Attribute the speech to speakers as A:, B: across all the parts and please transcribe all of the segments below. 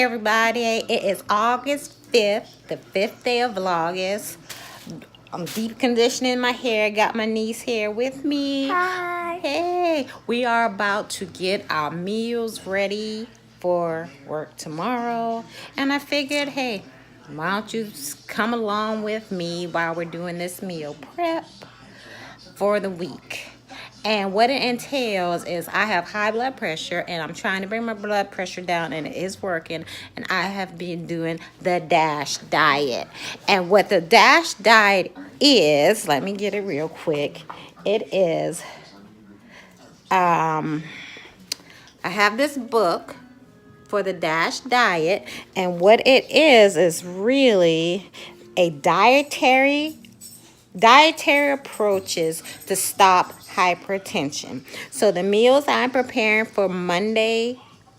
A: Hey everybody, it is August 5th, the 5th day of Vlogust. I'm deep conditioning my hair, got my niece here with me.
B: Hi.
A: Hey, we are about to get our meals ready for work tomorrow. And I figured, hey, why don't you come along with me while we're doing this meal prep for the week. And what it entails is I have high blood pressure and I'm trying to bring my blood pressure down, and it is working. And I have been doing the DASH diet. And what the DASH diet is, let me get it real quick. It is, I have this book for the DASH diet, and what it is really a dietary approaches to stop hypertension. So the meals I'm preparing for Monday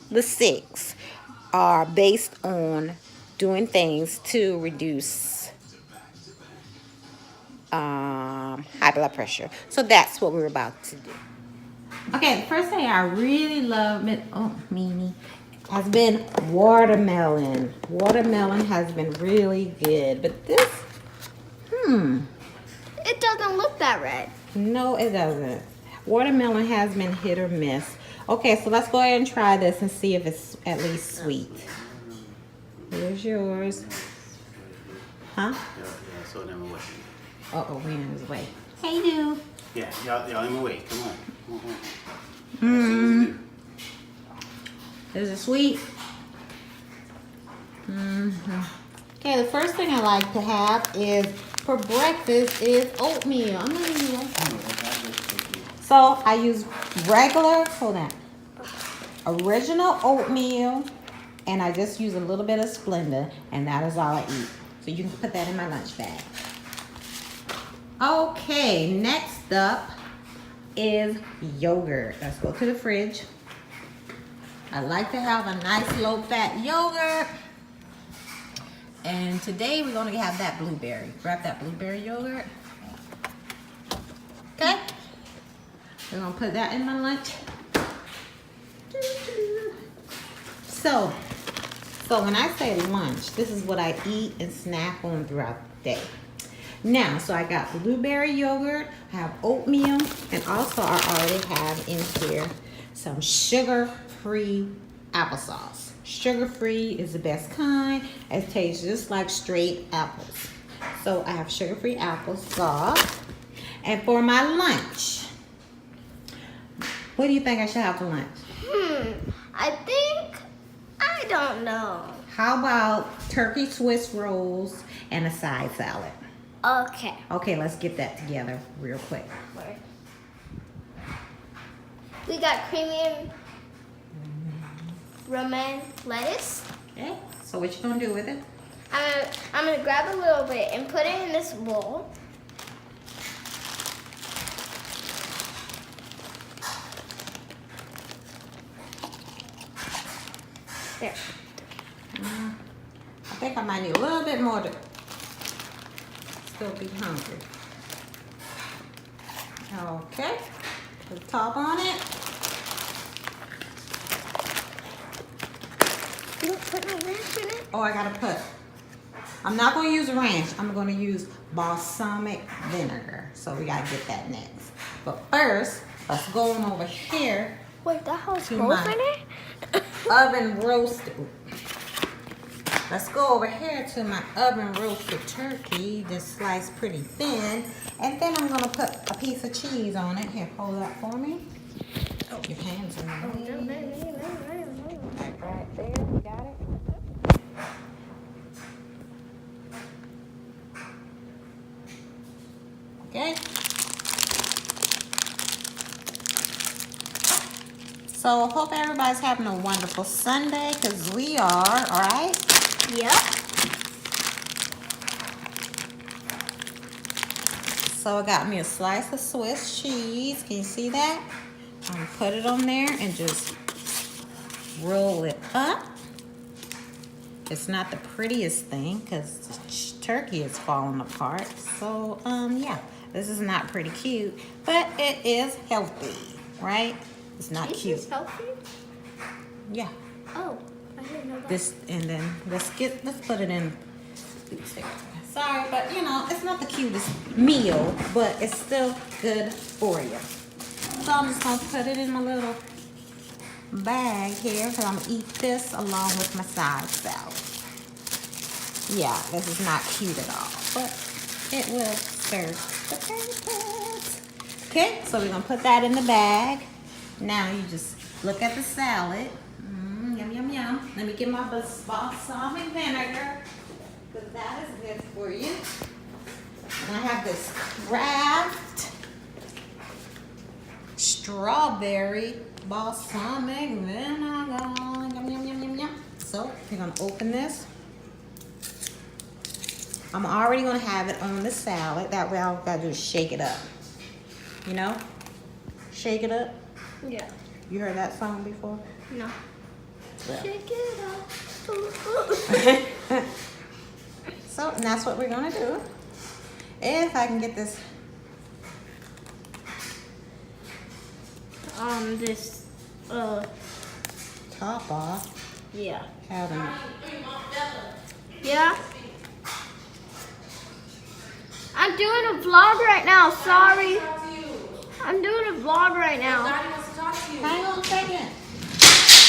A: the 6th are based on doing things to reduce high blood pressure. So that's what we're about to do. Okay, the first thing I really love, Meanie, has been watermelon. Watermelon has been really good, but this,
B: It doesn't look that red.
A: no, it doesn't. Watermelon has been hit or miss. Okay, so let's go ahead and try this and see if it's at least sweet. Here's yours. Huh?
C: Yeah, so them away.
A: Uh-oh, we're in his way. Hey, do.
C: Yeah, y'all them away. Come on.
A: Mm-hmm. Is it sweet? Mm-hmm. Okay, the first thing I like to have is for breakfast is oatmeal. I'm not even like that. So I use regular, hold on, original oatmeal, and I just use a little bit of Splenda, and that is all I eat. So you can put that in my lunch bag. Okay, next up is yogurt. Let's go to the fridge. I like to have a nice low-fat yogurt. And today we're gonna have that blueberry. Grab that blueberry yogurt. Okay? We're gonna put that in my lunch. So when I say lunch, this is what I eat and snack on throughout the day. Now, so I got blueberry yogurt, I have oatmeal, and also I already have in here some sugar-free applesauce. Sugar-free is the best kind. It tastes just like straight apples. So I have sugar-free applesauce. And for my lunch, what do you think I should have for lunch?
B: I don't know.
A: How about turkey Swiss rolls and a side salad?
B: Okay.
A: Okay, let's get that together real quick.
B: We got creamy romaine lettuce.
A: Okay, so what you gonna do with it?
B: I'm gonna grab a little bit and put it in this bowl. There.
A: I think I might need a little bit more to still be hungry. Okay, put the top on it.
B: You don't put no ranch in it?
A: Oh, I gotta put, I'm not gonna use ranch, I'm gonna use balsamic vinegar. So we gotta get that next. But first, let's go on over here.
B: Wait, that has
A: To
B: holes
A: my-
B: in it?
A: Oven roasted. Let's go over here to my oven roasted turkey, just sliced pretty thin. And then I'm gonna put a piece of cheese on it. Here, hold that for me. Oh, your hands are in the way. Right there, you got it? Okay. So hope everybody's having a wonderful Sunday, because we are, all right?
B: Yep.
A: So I got me a slice of Swiss cheese. Can you see that? I'm gonna put it on there and just roll it up. It's not the prettiest thing because the turkey is falling apart. So, yeah, this is not pretty cute, but it is healthy, right? It's not
B: This
A: cute.
B: is healthy?
A: Yeah.
B: Oh,
A: this, and then let's put it in. Sorry, but you know, it's not the cutest meal, but it's still good for you. So I'm just gonna put it in my little bag here because I'm gonna eat this along with my side salad. Yeah, this is not cute at all, but it will serve the purpose. Okay, so we're gonna put that in the bag. Now you just look at the salad. Yum, yum, yum. Let me get my balsamic vinegar, because that is good for you. And I have this Kraft strawberry balsamic vinegar. Yum, yum, yum, yum, yum. So we're gonna open this. I'm already gonna have it on the salad. That way all I gotta do is shake it up. You know? Shake it up.
B: Yeah.
A: You heard that song before?
B: No.
A: Well.
B: Shake it up.
A: So, and that's what we're gonna do. If I can get this.
B: This,
A: Top off.
B: yeah.
A: Having
B: Yeah? I'm doing a vlog right now, sorry. I'm doing a vlog right now.
A: Hang on a second.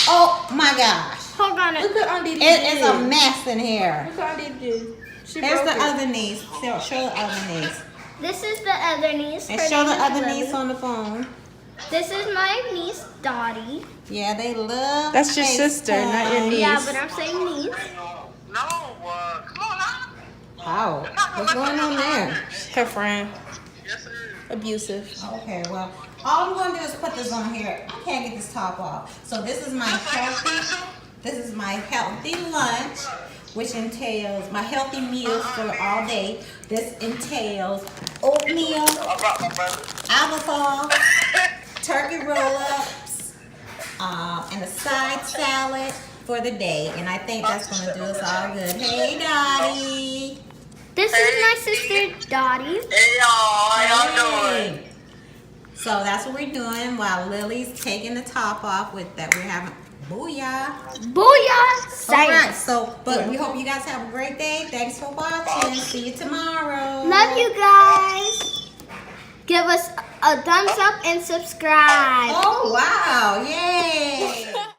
A: Oh my gosh.
B: Hold on.
D: Look at Auntie.
A: It is a mess in here.
D: Look at Auntie. She
A: Here's
D: broke
A: the
D: it.
A: other niece. Show the other niece.
B: This is the other niece.
A: And
B: Her
A: show the
B: name is
A: other
B: Lily.
A: niece on the phone.
B: This is my niece, Dottie.
A: Yeah, they love
D: That's your sister, not your niece.
B: Yeah, but I'm saying niece.
E: No, come on now.
A: How? What's going on there?
D: Her friend.
E: Yes, sir.
D: Abusive.
A: Okay, well, all I'm gonna do is put this on here. I can't get this top off. So this is my healthy lunch, which entails my healthy meals for all day. This entails oatmeal, applesauce, turkey roll-ups, and a side salad for the day. And I think that's gonna do us all good. Hey, Dottie.
B: This is my sister, Dottie.
E: Hey, y'all. How y'all doing?
A: Hey. So that's what we're doing while Lily's taking the top off with that. We're having booyah.
B: Booyah!
A: All right, so, but we hope you guys have a great day. Thanks for watching. See you tomorrow.
B: Love you guys. Give us a thumbs up and subscribe.
A: Oh, wow. Yay.